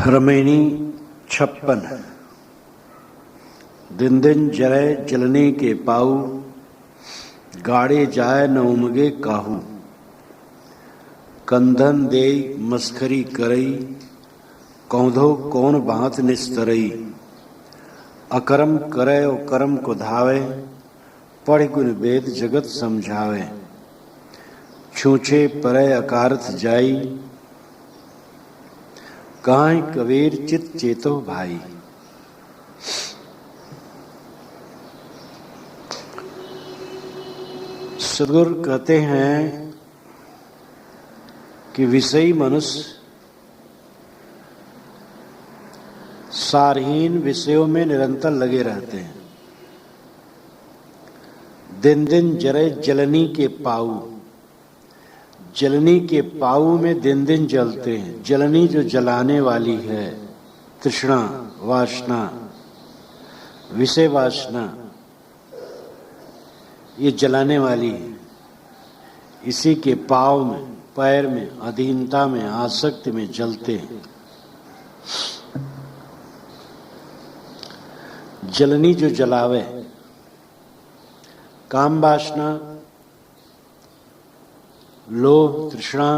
क्रमेणी 56। दिन दिन जरे जलने के पाऊ, गाड़े जाए न उमगे काहू। कंधन दे मस्खरी करई, कौंधो कौन बात निस्तरई। अकर्म करे और कर्म को धावे, पढ़ गुण वेद जगत समझावे। छूछे परे अकारथ जाई, काहे कबीर चित चेतो भाई। सद्गुरु कहते हैं कि विषयी मनुष्य सारहीन विषयों में निरंतर लगे रहते हैं। दिन दिन जरे जलनी के पाऊ, जलनी के पाऊ में दिन दिन जलते हैं। जलनी जो जलाने वाली है, तृष्णा, वासना, विषय वासना, ये जलाने वाली है। इसी के पाव में, पैर में, अधीनता में, आसक्ति में जलते हैं। जलनी जो जलावे, काम वासना, लोभ, तृष्णा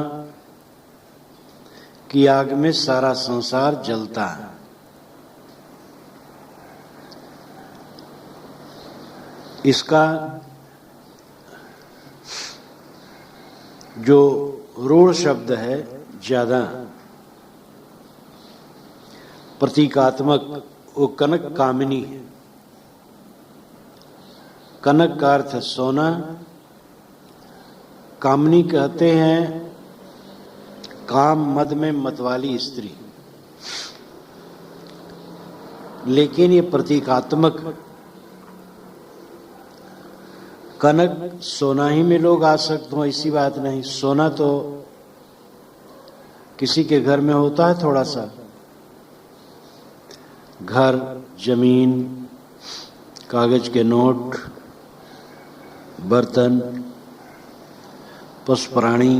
की आग में सारा संसार जलता है। इसका जो रूढ़ शब्द है, ज्यादा प्रतीकात्मक, वो कनक कामिनी है। कनक का अर्थ है सोना, कामनी कहते हैं काम मद में मतवाली स्त्री। लेकिन ये प्रतीकात्मक, कनक सोना ही में लोग आसक्त हों ऐसी बात नहीं। सोना तो किसी के घर में होता है थोड़ा सा, घर, जमीन, कागज के नोट, बर्तन, पशु प्राणी,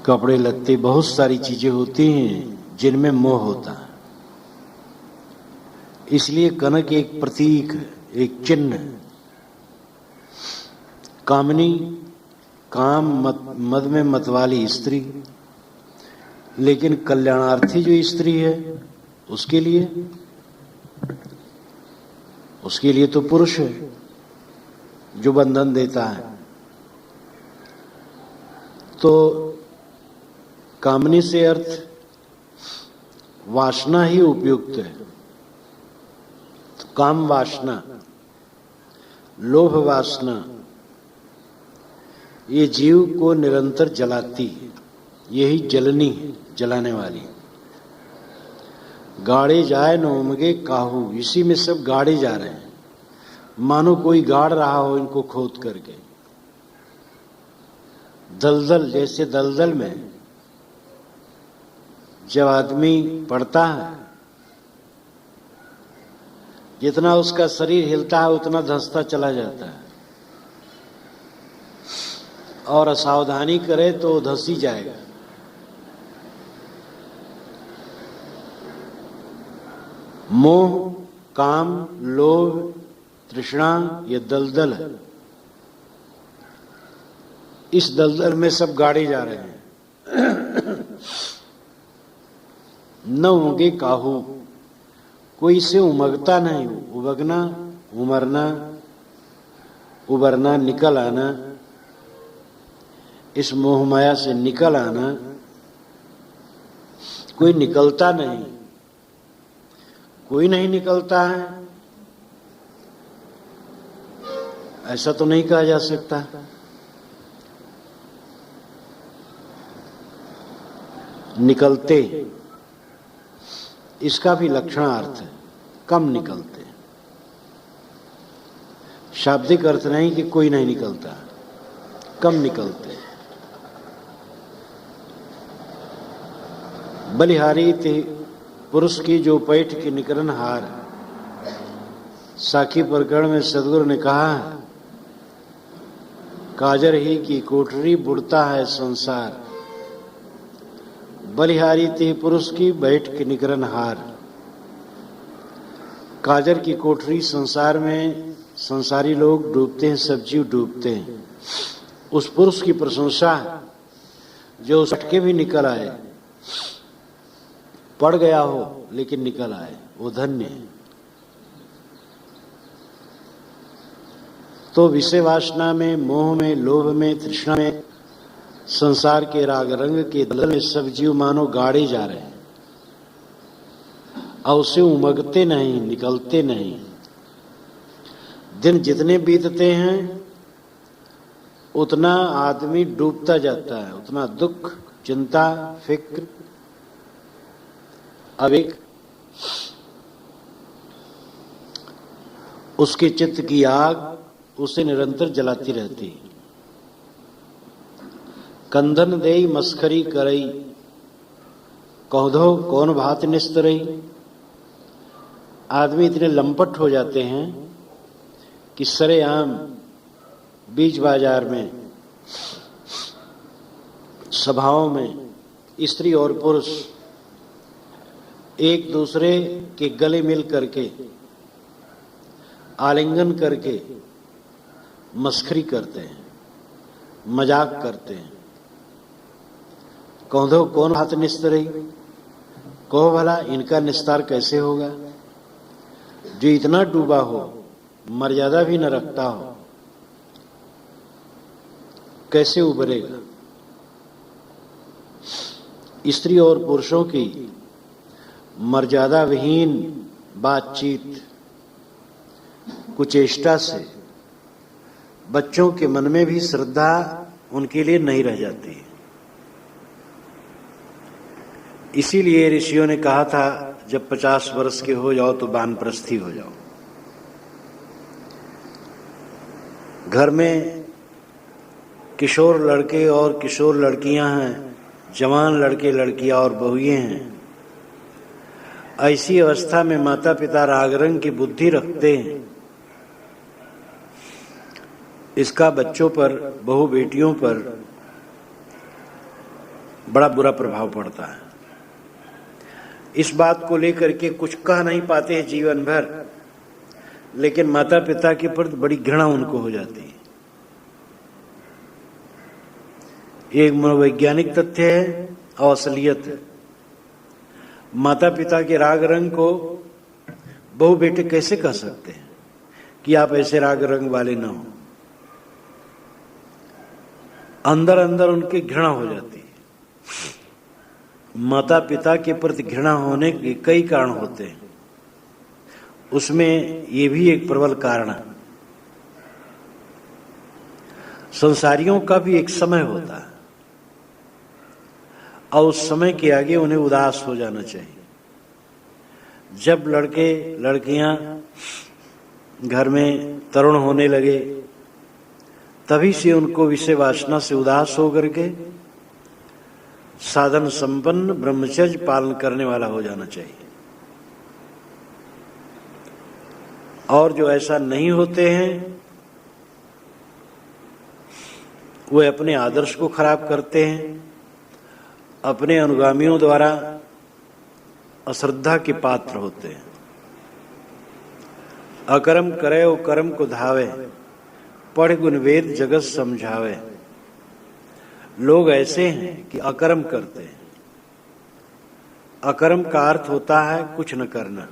कपड़े लत्ते, बहुत सारी चीजें होती हैं जिनमें मोह होता है। इसलिए कनक एक प्रतीक है, एक चिन्ह है। कामनी, काम मद में मतवाली स्त्री। लेकिन कल्याणार्थी जो स्त्री है उसके लिए तो पुरुष है जो बंधन देता है। तो कामनी से अर्थ वासना ही उपयुक्त है। तो काम वासना, लोभ वासना, ये जीव को निरंतर जलाती है। यही जलनी है, जलाने वाली। गाड़े जाए न उमगे काहू, इसी में सब गाड़े जा रहे हैं, मानो कोई गाड़ रहा हो इनको खोद करके। दलदल, जैसे दलदल में जब आदमी पड़ता है, जितना उसका शरीर हिलता है उतना धंसता चला जाता है, और असावधानी करे तो धंस ही जाएगा। मोह, काम, लोभ, तृष्णा, ये दलदल है। इस दलदल में सब गाड़े जा रहे हैं। न उमगे काहू, कोई इसे उमगता नहीं। उबगना, उमरना, उबरना, निकल आना, इस मोह माया से निकल आना, कोई निकलता नहीं। कोई नहीं निकलता है ऐसा तो नहीं कहा जा सकता। निकलते, इसका भी लक्षणार्थ है, कम निकलते। शाब्दिक अर्थ नहीं कि कोई नहीं निकलता, कम निकलते। बलिहारी थे पुरुष की जो पैठ की निकरन हार। साखी प्रकरण में सद्गुरु ने कहा, काजर ही की कोठरी बुड़ता है संसार, बलिहारी ते पुरुष की बैठ के निकरन हार। काजर की कोठरी संसार में संसारी लोग डूबते हैं, सब जीव डूबते हैं। उस पुरुष की प्रशंसा जो उस अटके भी निकल आए, पड़ गया हो लेकिन निकल आए, वो धन्य है। तो विषय वासना में, मोह में, लोभ में, तृष्णा में, संसार के राग रंग के दलदल में सब जीव मानो गाड़े जा रहे हैं और उसे उमगते नहीं, निकलते नहीं। दिन जितने बीतते हैं उतना आदमी डूबता जाता है, उतना दुख, चिंता, फिक्र, आवेग उसके चित्त की आग उसे निरंतर जलाती रहती है। कंधन देई मस्खरी करई, कौधो कौन भात निस्तरई। आदमी इतने लंपट हो जाते हैं कि सरेआम बीच बाजार में, सभाओं में स्त्री और पुरुष एक दूसरे के गले मिल करके, आलिंगन करके मस्खरी करते हैं, मजाक करते हैं। कौंधो कौन हाथ निस्तरई, कहो भला इनका निस्तार कैसे होगा। जो इतना डूबा हो, मर्यादा भी न रखता हो, कैसे उबरेगा। स्त्री और पुरुषों की मर्यादा विहीन बातचीत, कुचेष्टा से बच्चों के मन में भी श्रद्धा उनके लिए नहीं रह जाती। इसीलिए ऋषियों ने कहा था जब 50 वर्ष के हो जाओ तो वानप्रस्थी हो जाओ। घर में किशोर लड़के और किशोर लड़कियां हैं, जवान लड़के लड़कियां और बहुएं हैं। ऐसी अवस्था में माता पिता राग रंग की बुद्धि रखते हैं, इसका बच्चों पर, बहू बेटियों पर बड़ा बुरा प्रभाव पड़ता है। इस बात को लेकर के कुछ कह नहीं पाते हैं जीवन भर, लेकिन माता पिता के प्रति बड़ी घृणा उनको हो जाती है। एक मनोवैज्ञानिक तथ्य है और असलियत है। माता पिता के राग रंग को बहू बेटे कैसे कह सकते हैं कि आप ऐसे राग रंग वाले न हो। अंदर अंदर उनकी घृणा हो जाती है। माता पिता के प्रति घृणा होने के कई कारण होते हैं, उसमें ये भी एक प्रबल कारण है। संसारियों का भी एक समय होता है और उस समय के आगे उन्हें उदास हो जाना चाहिए। जब लड़के लड़कियां घर में तरुण होने लगे, तभी से उनको विषय वासना से उदास होकर के साधन संपन्न ब्रह्मचर्य पालन करने वाला हो जाना चाहिए। और जो ऐसा नहीं होते हैं वे अपने आदर्श को खराब करते हैं, अपने अनुगामियों द्वारा अश्रद्धा के पात्र होते हैं। अकर्म करे और कर्म को धावे, पढ़ गुण वेद जगत समझावे। लोग ऐसे हैं कि अकर्म करते हैं। अकर्म का अर्थ होता है कुछ न करना,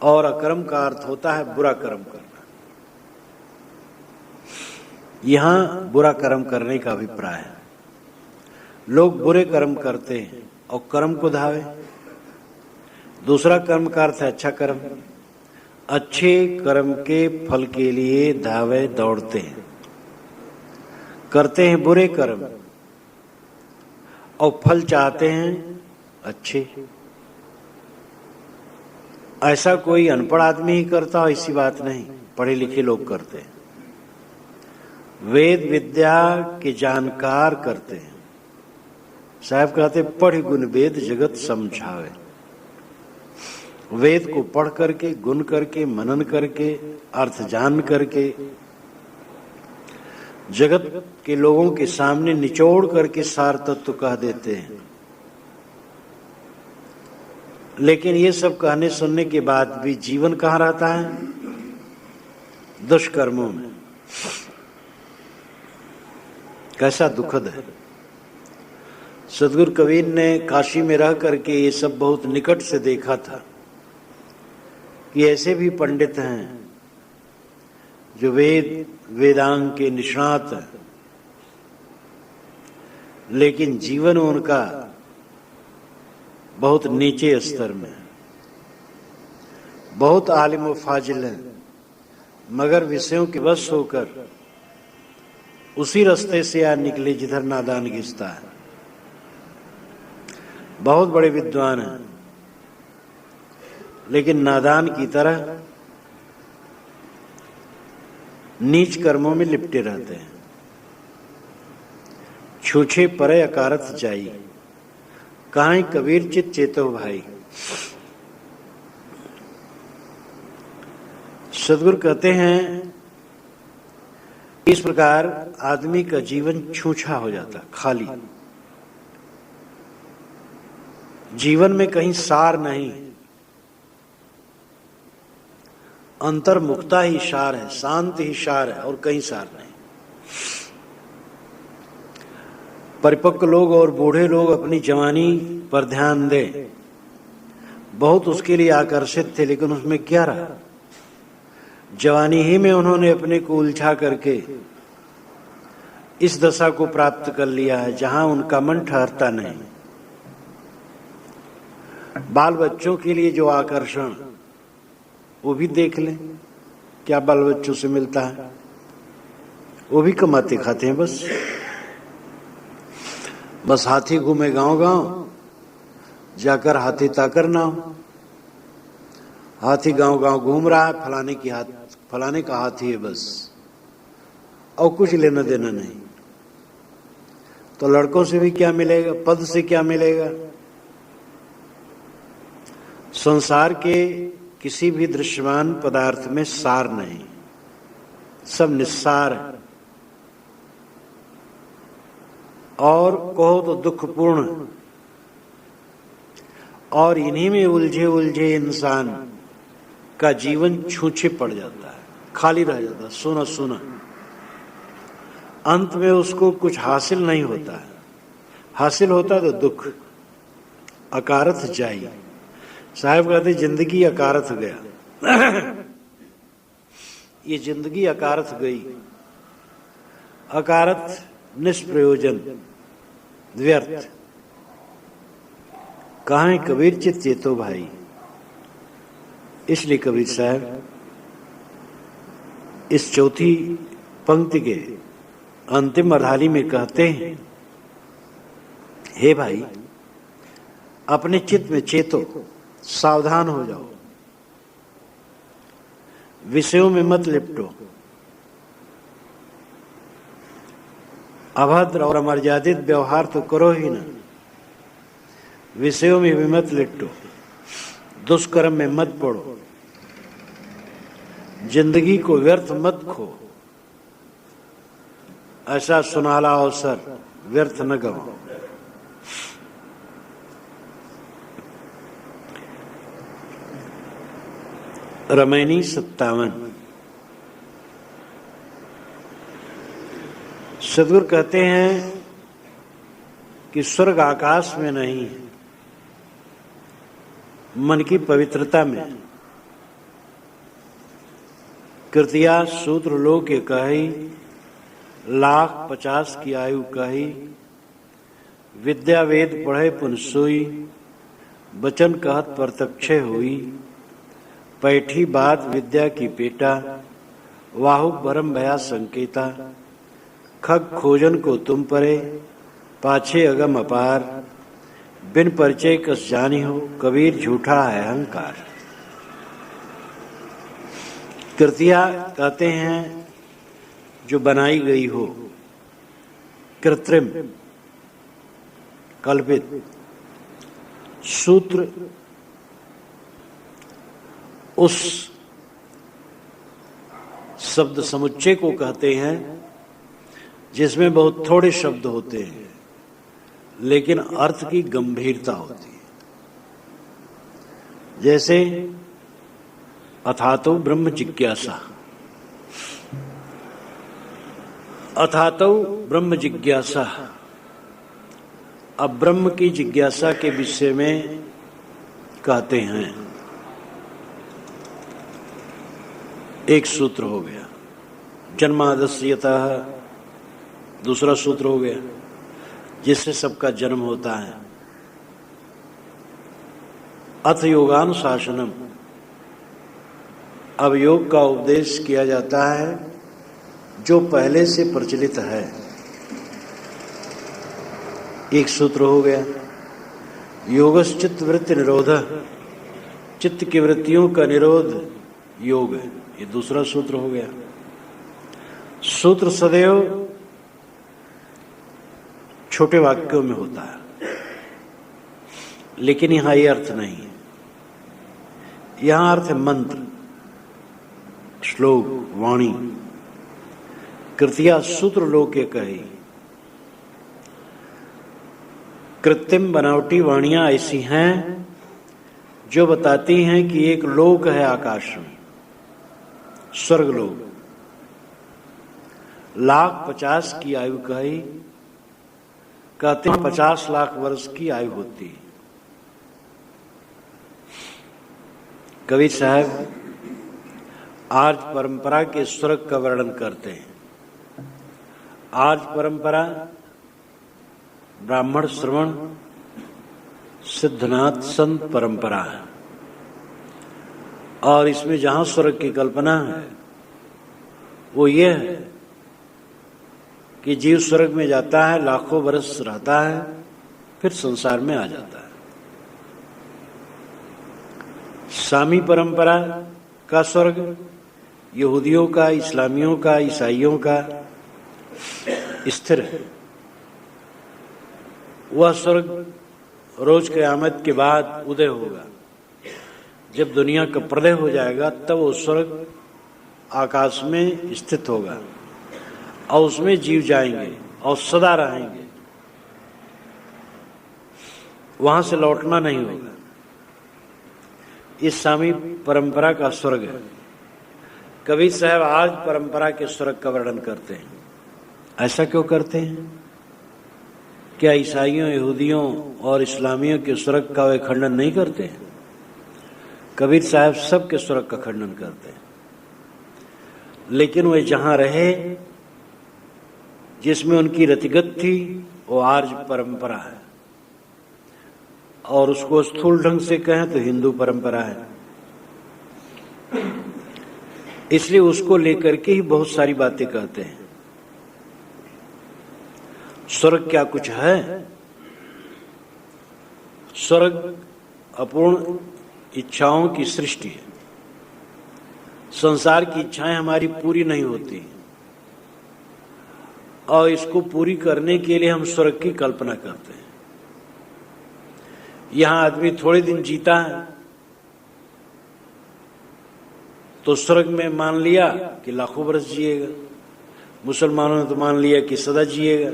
और अकर्म का अर्थ होता है बुरा कर्म करना। यहां बुरा कर्म करने का अभिप्राय है। लोग बुरे कर्म करते हैं और कर्म को धावे। दूसरा कर्म का अर्थ है अच्छा कर्म। अच्छे कर्म के फल के लिए धावे, दौड़ते हैं, करते हैं बुरे कर्म और फल चाहते हैं अच्छे। ऐसा कोई अनपढ़ आदमी ही करता हो ऐसी बात नहीं, पढ़े लिखे लोग करते हैं। वेद विद्या के जानकार करते हैं। साहब कहते पढ़ गुण वेद जगत समझावे। वेद को पढ़ करके, गुण करके, मनन करके, अर्थ जान करके जगत के लोगों के सामने निचोड़ करके सार तत्व कह देते हैं, लेकिन ये सब कहने सुनने के बाद भी जीवन कहाँ रहता है? दुष्कर्मों में। कैसा दुखद है। सदगुरु कबीर ने काशी में रह करके ये सब बहुत निकट से देखा था कि ऐसे भी पंडित हैं जो वेदांग के निष्णात हैं, लेकिन जीवन उनका बहुत नीचे स्तर में। बहुत आलिम व फाजिल हैं, मगर विषयों के वश होकर उसी रास्ते से आ निकले जिधर नादान घिसता है। बहुत बड़े विद्वान हैं, लेकिन नादान की तरह नीच कर्मों में लिपटे रहते हैं। छूछे परे अकारथ जाई, कहां कबीर चित चेतो भाई। सदगुरु कहते हैं इस प्रकार आदमी का जीवन छूछा हो जाता, खाली। जीवन में कहीं सार नहीं, अंतर्मुखता ही सार है, शांति ही सार है, और कहीं सार नहीं। परिपक्व लोग और बूढ़े लोग अपनी जवानी पर ध्यान दें, बहुत उसके लिए आकर्षित थे, लेकिन उसमें क्या रहा? जवानी ही में उन्होंने अपने को उलझा करके इस दशा को प्राप्त कर लिया है जहां उनका मन ठहरता नहीं। बाल बच्चों के लिए जो आकर्षण, वो भी देख लें, क्या बाल बच्चों से मिलता है? वो भी कमाते खाते हैं, बस हाथी घूमे गांव गांव, जाकर हाथी ताकर ना हो। हाथी गांव गांव घूम रहा है, फलाने का हाथी है बस, और कुछ लेना देना नहीं। तो लड़कों से भी क्या मिलेगा? पद से क्या मिलेगा? संसार के किसी भी दृश्यमान पदार्थ में सार नहीं, सब निस्सार है, और कहो तो दुखपूर्ण। और इन्हीं में उलझे उलझे इंसान का जीवन छूछे पड़ जाता है, खाली रह जाता है, सुना सुना। अंत में उसको कुछ हासिल नहीं होता है। हासिल होता तो दुख। अकारथ जाई, साहब कहते जिंदगी अकारथ गया। ये जिंदगी अकारथ गई। अकारथ निष्प्रयोजन, व्यर्थ। कहां कबीर चित चेतो भाई। इसलिए कबीर साहब इस चौथी पंक्ति के अंतिम अर्धाली में कहते हैं, हे भाई अपने चित्त में चेतो, सावधान हो जाओ, विषयों में मत लिपटो, अभद्र और अमर्यादित व्यवहार तो करो ही ना, विषयों में भी मत लिपटो, दुष्कर्म में मत पड़ो, जिंदगी को व्यर्थ मत खो। ऐसा सुनहला अवसर व्यर्थ न गवाओ। रामायणी 57। सदगुरु कहते हैं कि स्वर्ग आकाश में नहीं, मन की पवित्रता में। कृतिया सूत्र लोक के कही, 1,50,000 की आयु कही, विद्या वेद पढ़े पुन सोई, बचन कहत प्रत्यक्ष हुई, पैठी बात विद्या की पेटा, वाहु परम भया संकेता, खग खोजन को तुम परे, पाछे अगम अपार, बिन परिचय कस जानी हो, कबीर झूठा है अहंकार। कृतिया कहते हैं जो बनाई गई हो, कृत्रिम, कल्पित। सूत्र उस शब्द समुच्चय को कहते हैं जिसमें बहुत थोड़े शब्द होते हैं लेकिन अर्थ की गंभीरता होती है। जैसे अथातो ब्रह्म जिज्ञासा, अथातो ब्रह्म जिज्ञासा। अब ब्रह्म की जिज्ञासा के विषय में कहते हैं, एक सूत्र हो गया जन्मादस्यतः, दूसरा सूत्र हो गया जिससे सबका जन्म होता है अथ योगानुशासनम। अब योग का उपदेश किया जाता है जो पहले से प्रचलित है, एक सूत्र हो गया। योगश्चित्त वृत्ति निरोध, चित्त की वृत्तियों का निरोध योग है, ये दूसरा सूत्र हो गया। सूत्र सदैव छोटे वाक्यों में होता है, लेकिन यहां ये अर्थ नहीं है। यहां अर्थ है मंत्र, श्लोक, वाणी। कृतिया सूत्र लोके कही, कृत्रिम बनावटी वाणियां ऐसी हैं जो बताती हैं कि एक लोक है आकाश में, स्वर्गलोक। 1,50,000 की आयु कही, कहते हैं 50 लाख वर्ष की आयु होती है। कवि साहब आर्य परंपरा के स्वर्ग का वर्णन करते हैं। आर्य परंपरा ब्राह्मण श्रवण सिद्धनाथ संत परंपरा है, और इसमें जहां स्वर्ग की कल्पना है वो ये है कि जीव स्वर्ग में जाता है, लाखों वर्ष रहता है, फिर संसार में आ जाता है। सामी परंपरा का स्वर्ग यहूदियों का, इस्लामियों का, ईसाइयों का स्थिर है। वह स्वर्ग रोज क़यामत के बाद उदय होगा। जब दुनिया का प्रलय हो जाएगा तब वो स्वर्ग आकाश में स्थित होगा और उसमें जीव जाएंगे और सदा रहेंगे, वहां से लौटना नहीं होगा। इस सामी परंपरा का स्वर्ग है। कवि साहब आज परंपरा के स्वर्ग का वर्णन करते हैं। ऐसा क्यों करते हैं? क्या ईसाइयों, यहूदियों और इस्लामियों के स्वर्ग का वे खंडन नहीं करते हैं? कबीर साहब सबके स्वर्ग का खंडन करते हैं, लेकिन वे जहां रहे जिसमें उनकी रतिगत थी वो आर्य परंपरा है, और उसको स्थूल ढंग से कहें तो हिंदू परंपरा है। इसलिए उसको लेकर के ही बहुत सारी बातें कहते हैं। स्वर्ग क्या कुछ है? स्वर्ग अपूर्ण इच्छाओं की सृष्टि है। संसार की इच्छाएं हमारी पूरी नहीं होती, और इसको पूरी करने के लिए हम स्वर्ग की कल्पना करते हैं। यहां आदमी थोड़े दिन जीता है तो स्वर्ग में मान लिया कि लाखों वर्ष जिएगा। मुसलमानों ने तो मान लिया कि सदा जिएगा।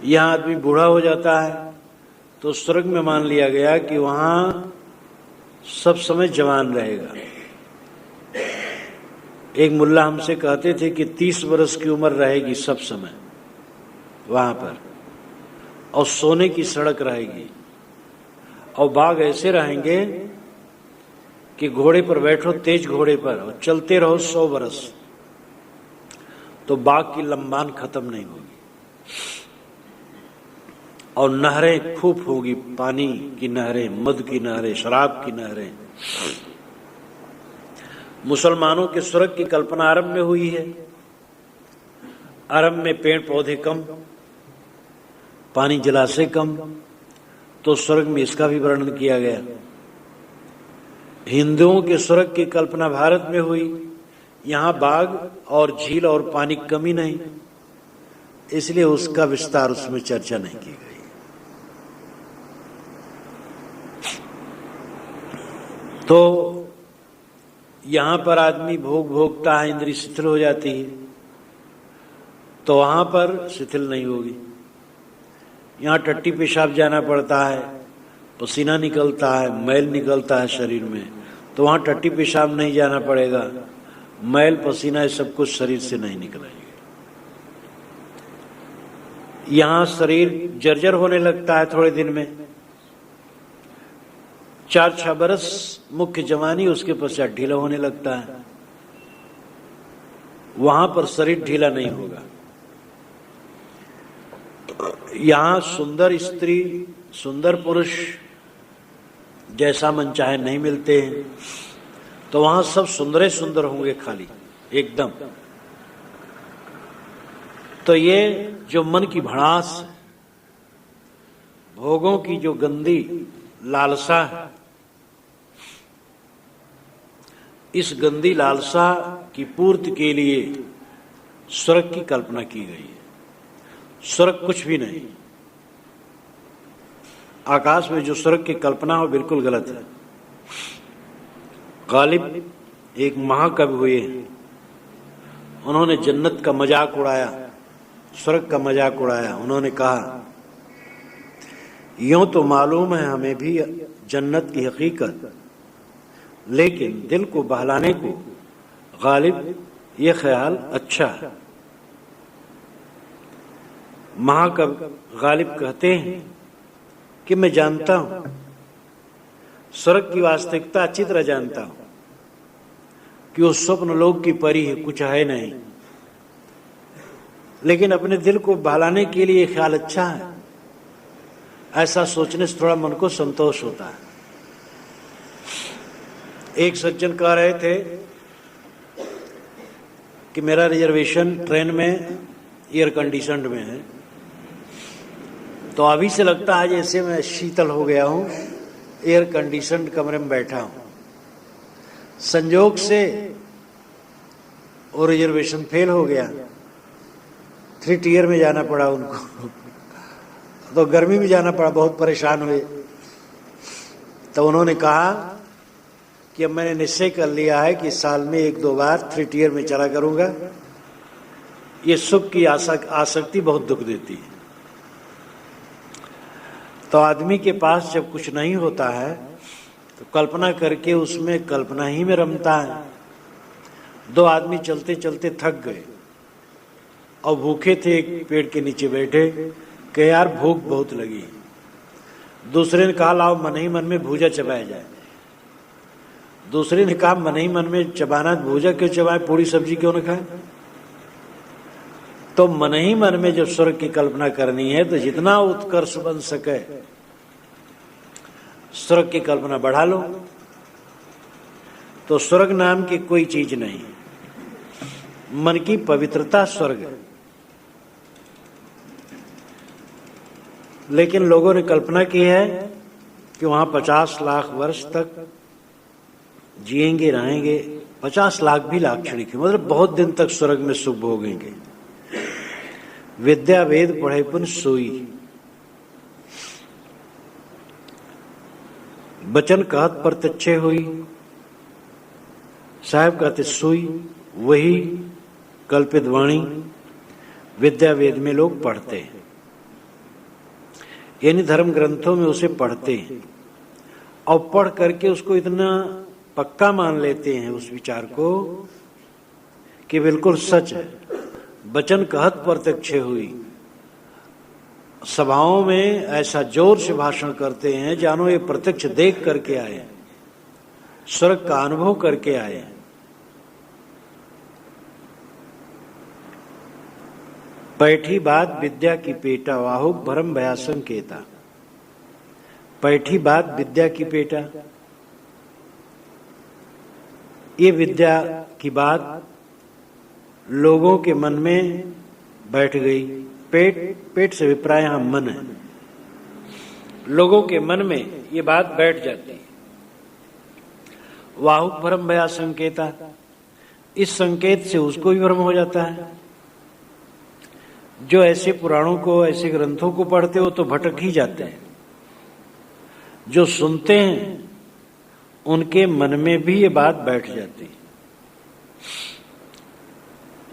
यहां आदमी बूढ़ा हो जाता है तो स्वर्ग में मान लिया गया कि वहां सब समय जवान रहेगा। एक मुल्ला हमसे कहते थे कि 30 वर्ष की उम्र रहेगी सब समय वहां पर, और सोने की सड़क रहेगी, और बाघ ऐसे रहेंगे कि घोड़े पर बैठो, तेज घोड़े पर, और चलते रहो 100 वर्ष, तो बाघ की लंबान खत्म नहीं होगी। और नहरें खूब होगी, पानी की नहरें, मद की नहरें, शराब की नहरें। मुसलमानों के स्वर्ग की कल्पना अरब में हुई है। अरब में पेड़ पौधे कम, पानी जलाशय कम, तो स्वर्ग में इसका भी वर्णन किया गया। हिंदुओं के स्वर्ग की कल्पना भारत में हुई। यहां बाघ और झील और पानी की कमी नहीं, इसलिए उसका विस्तार उसमें चर्चा नहीं की गई। तो यहां पर आदमी भोग भोगता है, इंद्रिय शिथिल हो जाती है, तो वहां पर शिथिल नहीं होगी। यहाँ टट्टी पेशाब जाना पड़ता है, पसीना निकलता है, मैल निकलता है शरीर में, तो वहां टट्टी पेशाब नहीं जाना पड़ेगा, मैल पसीना ये सब कुछ शरीर से नहीं निकलेगा। यहाँ शरीर जर्जर होने लगता है थोड़े दिन में, 4-6 बरस मुख्य जवानी, उसके पश्चात ढीला होने लगता है। वहां पर शरीर ढीला नहीं होगा। यहाँ सुंदर स्त्री, सुंदर पुरुष जैसा मन चाहे नहीं मिलते हैं, तो वहां सब सुंदर सुंदर होंगे खाली एकदम। तो ये जो मन की भड़ास है, भोगों की जो गंदी लालसा है, इस गंदी लालसा की पूर्ति के लिए स्वर्ग की कल्पना की गई है। स्वर्ग कुछ भी नहीं। आकाश में जो स्वर्ग की कल्पना हो बिल्कुल गलत है। गालिब एक महाकवि हुए, उन्होंने जन्नत का मजाक उड़ाया, स्वर्ग का मजाक उड़ाया। उन्होंने कहा, यूं तो मालूम है हमें भी जन्नत की हकीकत, लेकिन दिल को बहलाने को गालिब ये ख्याल अच्छा है। महाकवि गालिब कहते हैं कि मैं जानता हूं, स्वर्ग की वास्तविकता अच्छी तरह जानता हूं कि वो स्वप्न लोक की परी है, कुछ है नहीं, लेकिन अपने दिल को बहलाने के लिए ख्याल अच्छा है। ऐसा सोचने से थोड़ा मन को संतोष होता है। एक सज्जन कह रहे थे कि मेरा रिजर्वेशन ट्रेन में एयर कंडीशनड में है, तो अभी से लगता है जैसे मैं शीतल हो गया हूं, एयर कंडीशनड कमरे में बैठा हूं। संजोग से वो रिजर्वेशन फेल हो गया, 3 टियर में जाना पड़ा उनको, तो गर्मी में जाना पड़ा, बहुत परेशान हुए। तो उन्होंने कहा कि अब मैंने निश्चय कर लिया है कि साल में 1-2 बार 3 टियर में चला करूंगा। ये सुख की आसक्ति बहुत दुख देती है। तो आदमी के पास जब कुछ नहीं होता है तो कल्पना करके उसमें कल्पना ही में रमता है। 2 आदमी चलते चलते थक गए और भूखे थे, एक पेड़ के नीचे बैठे, कि यार भूख बहुत लगी। दूसरे ने कहा लाओ मन ही मन में भूजा चबाया जाए। दूसरे ने कहा मन ही मन में चबाना, भूजा क्यों चबाए, पूरी सब्जी क्यों न खाए। तो मन ही मन में जब स्वर्ग की कल्पना करनी है तो जितना उत्कर्ष बन सके स्वर्ग की कल्पना बढ़ा लो। तो स्वर्ग नाम की कोई चीज नहीं, मन की पवित्रता स्वर्ग है। लेकिन लोगों ने कल्पना की है कि वहां 50 लाख वर्ष तक जिएंगे, रहेंगे। 50 लाख भी लाक्षणिक है, मतलब बहुत दिन तक स्वर्ग में सुख भोगेंगे। विद्या वेद पढ़े पुन सोई, बचन कहत प्रत्यक्षे हुई। साहब कहते सोई, वही कल्पित वाणी विद्या वेद में लोग पढ़ते हैं, यानी धर्म ग्रंथों में उसे पढ़ते हैं और पढ़ करके उसको इतना पक्का मान लेते हैं उस विचार को कि बिल्कुल सच है। वचन कहत प्रत्यक्ष हुई, सभाओं में ऐसा जोर से भाषण करते हैं जानो ये प्रत्यक्ष देख करके आए, स्वर्ग का अनुभव करके आए। पैठी बात विद्या की पेटा, वाहुक भरम भया संकेता। पैठी बात विद्या की पेटा, ये विद्या की बात लोगों के मन में बैठ गई। पेट से विप्राय यहां मन है, लोगों के मन में ये बात बैठ जाती है। वाहुक भ्रम भया संकेता, इस संकेत से उसको भी भ्रम हो जाता है। जो ऐसे पुराणों को, ऐसे ग्रंथों को पढ़ते हो तो भटक ही जाते हैं। जो सुनते हैं उनके मन में भी ये बात बैठ जाती है।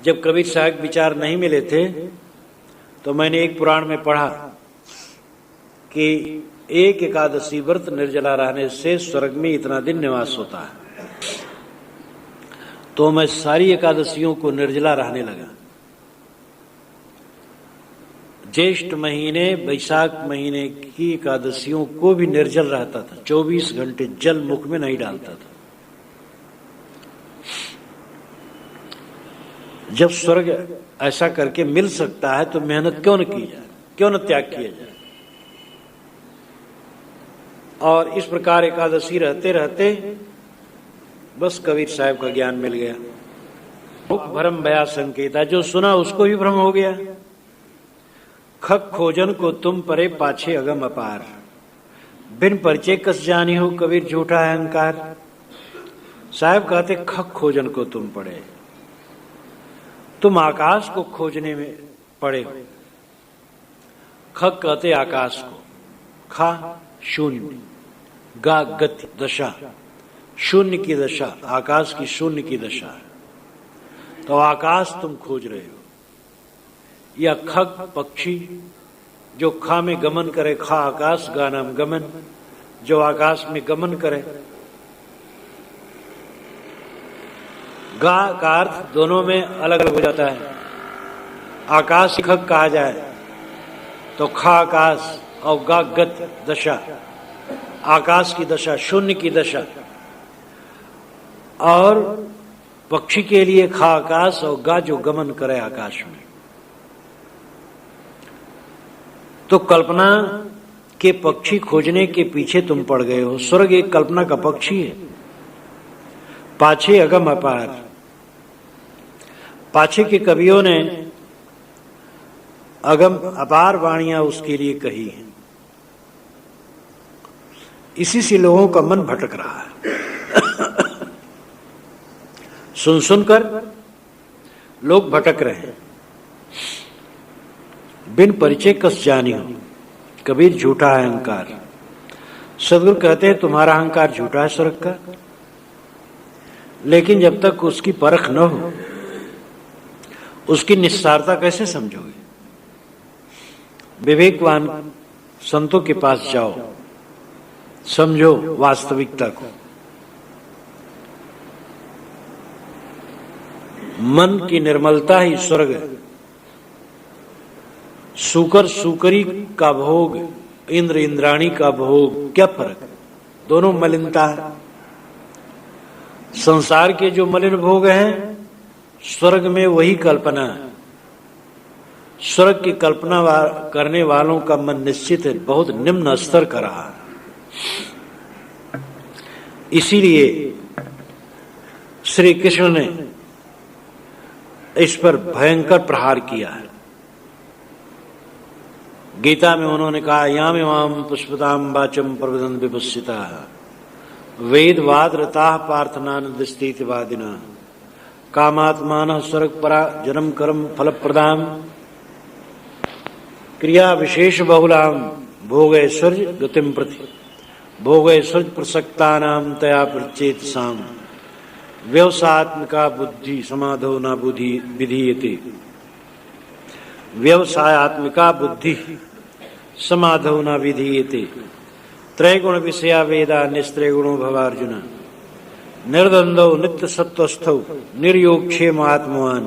जब कबीर साहब विचार नहीं मिले थे तो मैंने एक पुराण में पढ़ा कि एक एकादशी व्रत निर्जला रहने से स्वर्ग में इतना दिन निवास होता है। तो मैं सारी एकादशियों को निर्जला रहने लगा। ज्येष्ठ महीने वैशाख महीने की एकादशियों को भी निर्जल रहता था, 24 घंटे जल मुख में नहीं डालता था। जब स्वर्ग ऐसा करके मिल सकता है तो मेहनत क्यों न की जाए, क्यों न त्याग किया जाए। और इस प्रकार एकादशी रहते रहते बस कबीर साहब का ज्ञान मिल गया। भ्रम भया संकेता, जो सुना उसको भी भ्रम हो गया। खक खोजन को तुम परे पाछे अगम अपार, बिन परिचय कस जानी हो कबीर झूठा है अहंकार। साहब कहते खक खोजन को तुम पड़े, तुम आकाश को खोजने में पड़े हो। खक कहते आकाश को, खा शून्य, गा गति दशा, शून्य की दशा, आकाश की शून्य की दशा है। तो आकाश तुम खोज रहे हो। या खग पक्षी जो खा में गमन करे, खा आकाश, गा नाम गमन, जो आकाश में गमन करे। गा का अर्थ दोनों में अलग अलग हो जाता है। आकाश खग कहा जाए तो खा आकाश और गा गत दशा, आकाश की दशा, शून्य की दशा। और पक्षी के लिए खा आकाश और गा जो गमन करे आकाश में। तो कल्पना के पक्षी खोजने के पीछे तुम पड़ गए हो। स्वर्ग एक कल्पना का पक्षी है। पाछे अगम अपार, पाछे के कवियों ने अगम अपार वाणियां उसके लिए कही हैं। इसी से लोगों का मन भटक रहा है। सुन सुनकर लोग भटक रहे हैं। बिन परिचय कस जानी हो कबीर झूठा है अहंकार। सदगुरु कहते हैं तुम्हारा अहंकार झूठा है स्वर्ग का, लेकिन जब तक उसकी परख न हो उसकी निस्सारता कैसे समझोगे। विवेकवान संतों के पास जाओ, समझो वास्तविकता को। मन की निर्मलता ही स्वर्ग है। सूकर सूकरी का भोग, इंद्र इंद्राणी का भोग, क्या फर्क है? दोनों मलिनता है। संसार के जो मलिन भोग हैं, स्वर्ग में वही कल्पना है। स्वर्ग की कल्पना करने वालों का मन निश्चित है बहुत निम्न स्तर का रहा है। इसीलिए श्री कृष्ण ने इस पर भयंकर प्रहार किया है। गीता में उन्होंने कहा याम इमाम पुष्पताम वाचम प्रवदन विपस्सिता वेदवाद रता पार्थनानदस्तीतिवादिना कामात्मान स्वर्ग परा जन्म कर्म फल प्रदाम क्रिया विशेष बहुलाम भोगैश्वर्य गतिम प्रति भोगैश्वर्य प्रसक्तानाम तया प्रचेतसाम व्यवसायत्मिका बुद्धि समाधो न बुद्धि विधीयते। व्यवसायत्मिका बुद्धि समाधो न विधीयते। त्रैगुण विषया वेदा निस्त्रैगुणो भवार्जुन निर्द्वंदो नित्य सत्वस्थौ निर्योगक्षेम आत्मवान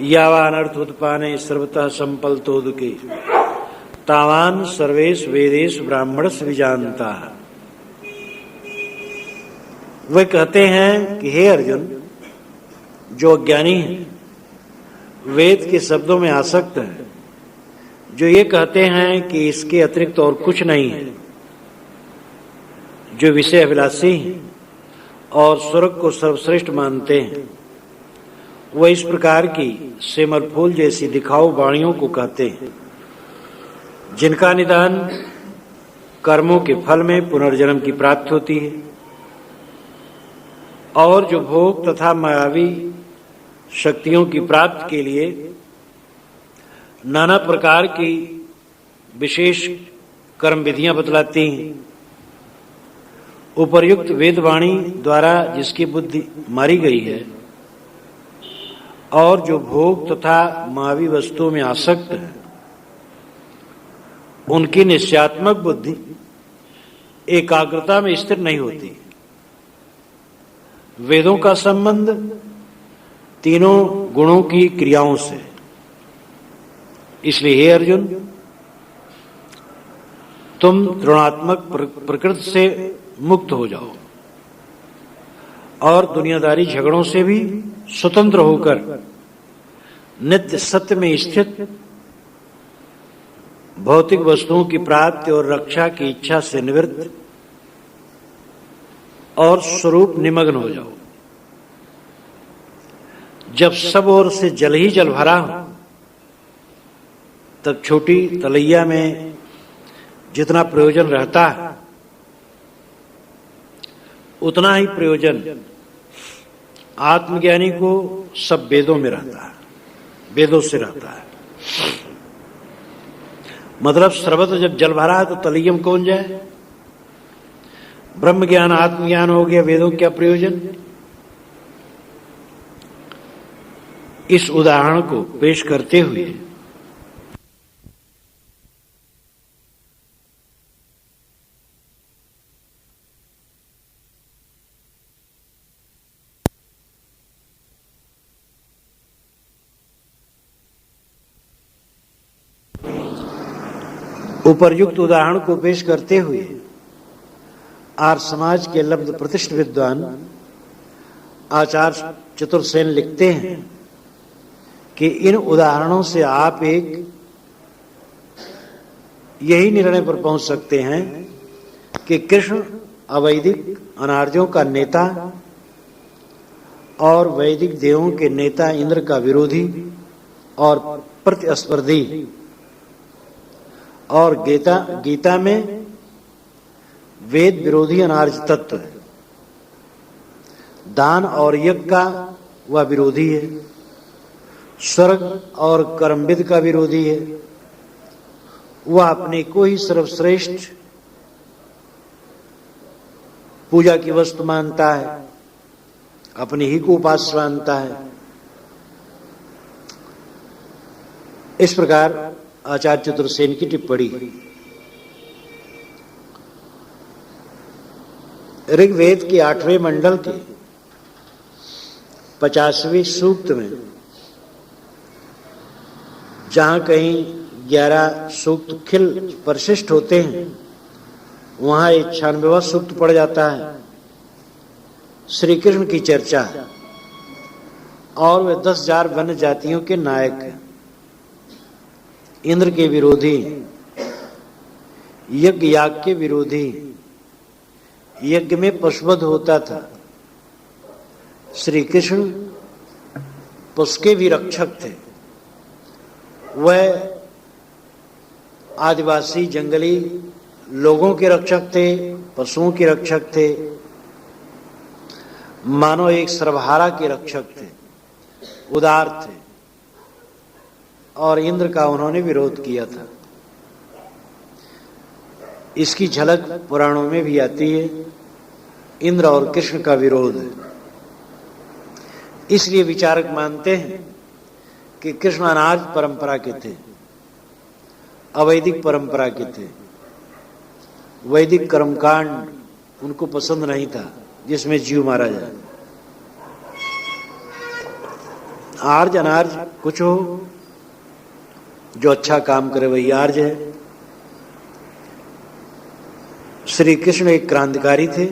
यावान अर्थ उत्पाने सर्वतः संपलतोदके तावान सर्वेश वेदेश ब्राह्मणस विजानता। वे कहते हैं कि हे अर्जुन, जो अज्ञानी है, वेद के शब्दों में आसक्त है, जो ये कहते हैं कि इसके अतिरिक्त और कुछ नहीं है, जो विषय अभिलाषी हैं और स्वर्ग को सर्वश्रेष्ठ मानते हैं, वह इस प्रकार की सेमल फूल जैसी दिखाऊ वाणियों को कहते हैं, जिनका निदान कर्मों के फल में पुनर्जन्म की प्राप्ति होती है और जो भोग तथा मायावी शक्तियों की प्राप्ति के लिए नाना प्रकार की विशेष कर्म विधियां बतलाती हैं। उपर्युक्त वेदवाणी द्वारा जिसकी बुद्धि मारी गई है और जो भोग तथा मावी वस्तुओं में आसक्त है, उनकी निश्चयात्मक बुद्धि एकाग्रता में स्थिर नहीं होती। वेदों का संबंध तीनों गुणों की क्रियाओं से। इसलिए हे अर्जुन, तुम ऋणात्मक प्रकृति से मुक्त हो जाओ और दुनियादारी झगड़ों से भी स्वतंत्र होकर नित्य सत्य में स्थित भौतिक वस्तुओं की प्राप्ति और रक्षा की इच्छा से निवृत्त और स्वरूप निमग्न हो जाओ। जब सब ओर से जल ही जल भरा हो, तब छोटी तलैया में जितना प्रयोजन रहता है, उतना ही प्रयोजन आत्मज्ञानी को सब वेदों में रहता है, वेदों से रहता है। मतलब सर्वत्र जब जल भरा है तो तलैया में कौन जाए? ब्रह्म ज्ञान आत्मज्ञान हो गया, वेदों क्या प्रयोजन? इस उदाहरण को पेश करते हुए उपर्युक्त उदाहरण को पेश करते हुए आर्य समाज के लब्ध प्रतिष्ठित विद्वान आचार्य चतुर्सेन लिखते हैं कि इन उदाहरणों से आप एक यही निर्णय पर पहुंच सकते हैं कि कृष्ण अवैदिक अनार्यों का नेता और वैदिक देवों के नेता इंद्र का विरोधी और प्रतिस्पर्धी, और गीता में वेद विरोधी अनार्य तत्व है। दान और यज्ञ का वह विरोधी है, स्वर्ग और कर्मविद का विरोधी है। वह अपने को ही सर्वश्रेष्ठ पूजा की वस्तु मानता है, अपने ही को उपास्य मानता है। इस प्रकार आचार्य चतुर्सेन की टिप्पणी। ऋग्वेद के 8वें मंडल के 50वें सूक्त में जहां कहीं 11 सूक्त खिल परिशिष्ट होते हैं, वहां 96वां सूक्त पड़ जाता है श्री कृष्ण की चर्चा, और वे 10,000 वन्य जातियों के नायक हैं, इंद्र के विरोधी, यज्ञ याग के विरोधी। यज्ञ में पशुवध होता था, श्री कृष्ण पशु के भी रक्षक थे। वह आदिवासी जंगली लोगों के रक्षक थे, पशुओं के रक्षक थे, मानो एक सर्वहारा के रक्षक थे, उदार थे, और इंद्र का उन्होंने विरोध किया था। इसकी झलक पुराणों में भी आती है, इंद्र और कृष्ण का विरोध है। इसलिए विचारक मानते हैं कि कृष्ण अनार्य परंपरा के थे, अवैदिक परंपरा के थे। वैदिक कर्मकांड उनको पसंद नहीं था जिसमें जीव मारा जाए। आर्य अनार्य कुछ हो, जो अच्छा काम करे वही आर्य है। श्री कृष्ण एक क्रांतिकारी थे।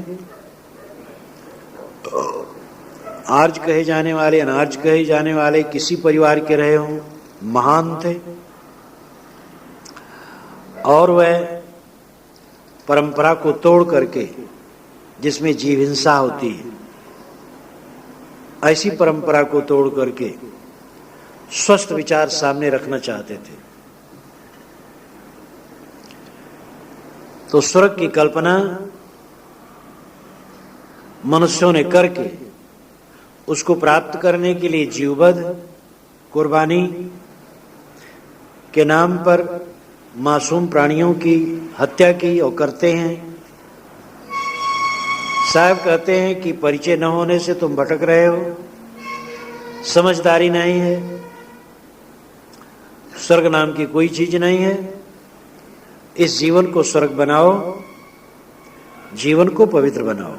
आर्य कहे जाने वाले, अनार्य कहे जाने वाले किसी परिवार के रहे हों, महान थे, और वह परंपरा को तोड़ करके, जिसमें जीव हिंसा होती है, ऐसी परंपरा को तोड़ करके स्वस्थ विचार सामने रखना चाहते थे। तो स्वर्ग की कल्पना मनुष्यों ने करके उसको प्राप्त करने के लिए जीववध, कुर्बानी के नाम पर मासूम प्राणियों की हत्या की और करते हैं। साहब कहते हैं कि परिचय न होने से तुम भटक रहे हो, समझदारी नहीं है, स्वर्ग नाम की कोई चीज नहीं है। इस जीवन को स्वर्ग बनाओ, जीवन को पवित्र बनाओ।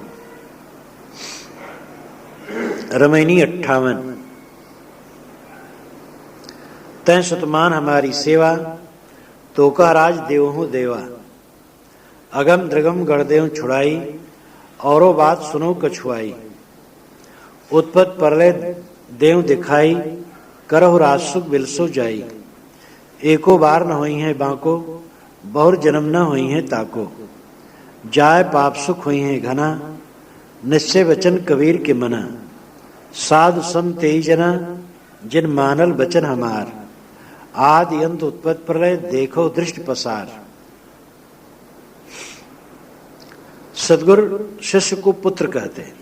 रमैनी 58। तै सुतमान हमारी सेवा, तो का राज देवहु देवा। अगम द्रगम गढ़देव छुड़ाई, औरो बात सुनो कछुआई। उत्पत परले देव दिखाई, करहु राजसुख बिलसो जाई। एको बार न होई है बाको, बहुर जन्म न होई है ताको। जाय पाप सुख हुई है घना, निश्चय वचन कबीर के मना। साधु सम तेई जना, जिन मानल बचन हमार। आदि अंत उत्पत्ति प्रलय, देखो दृष्टि पसार। सदगुरु शिष्य को पुत्र कहते हैं।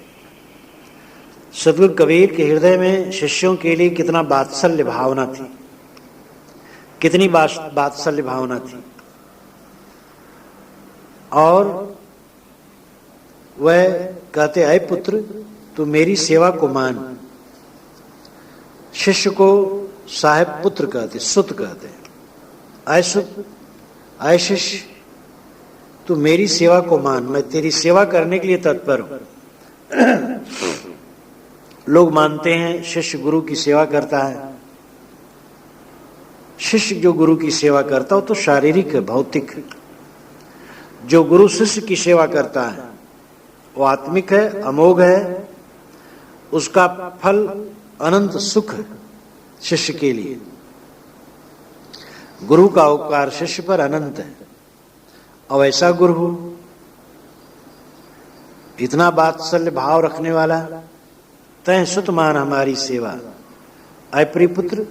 सदगुरु कबीर के हृदय में शिष्यों के लिए कितना वात्सल्य भावना थी, कितनी वात्सल्य भावना थी। और वह कहते, अय पुत्र तू मेरी सेवा को मान। शिष्य को साहेब पुत्र कहते, सुत कहते। अय सुत, अय शिष्य तू मेरी सेवा को मान, मैं तेरी सेवा करने के लिए तत्पर हूं। लोग मानते हैं शिष्य गुरु की सेवा करता है। शिष्य जो गुरु की सेवा करता हो तो शारीरिक है, भौतिक है। जो गुरु शिष्य की सेवा करता है वो आत्मिक है, अमोघ है। उसका फल अनंत सुख है शिष्य के लिए। गुरु का उपकार शिष्य पर अनंत है। और ऐसा गुरु हो, इतना वात्सल्य भाव रखने वाला। तै सुत मान हमारी सेवा, अय प्रिय पुत्र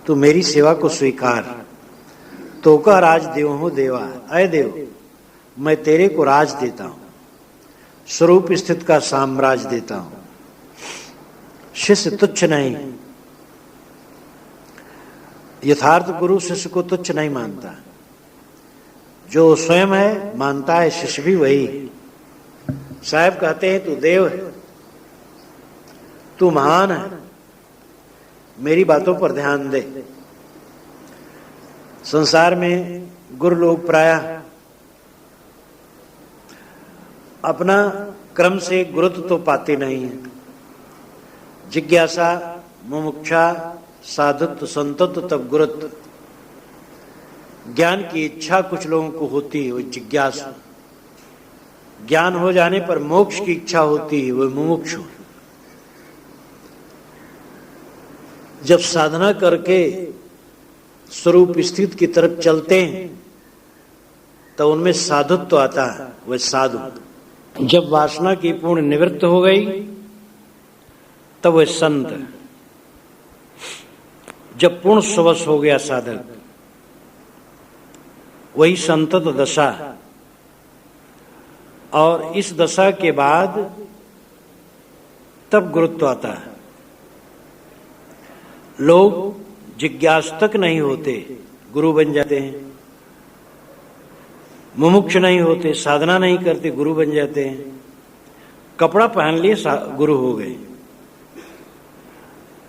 तू मेरी सेवा को स्वीकार। तो का राज देव हो देवा, अय देव मैं तेरे को राज देता हूं, स्वरूप स्थित का साम्राज्य देता हूं। शिष्य तुच्छ नहीं। यथार्थ गुरु शिष्य को तुच्छ नहीं मानता। जो स्वयं है मानता है शिष्य भी वही। साहब कहते हैं तू देव है, तू महान है, मेरी बातों पर ध्यान दे। संसार में गुरु लोग प्रायः अपना क्रम से गुरुत्व तो पाते नहीं है। जिज्ञासा, मुमुक्षा, साधुत्व, संतत्व, तब गुरुत्व। ज्ञान की इच्छा कुछ लोगों को होती है, वो जिज्ञासा। ज्ञान हो जाने पर मोक्ष की इच्छा होती है, वो मुमुक्षु। जब साधना करके स्वरूप स्थित की तरफ चलते हैं तो उनमें साधुत्व तो आता है, वह साधु। जब वासना की पूर्ण निवृत्त हो गई तब वह संत। जब पूर्ण स्वश हो गया साधक, वही संतत दशा। और इस दशा के बाद तब गुरुत्व आता है। लोग जिज्ञासुक नहीं होते, गुरु बन जाते हैं। मुमुक्ष नहीं होते, साधना नहीं करते, गुरु बन जाते हैं। कपड़ा पहन लिए गुरु हो गए।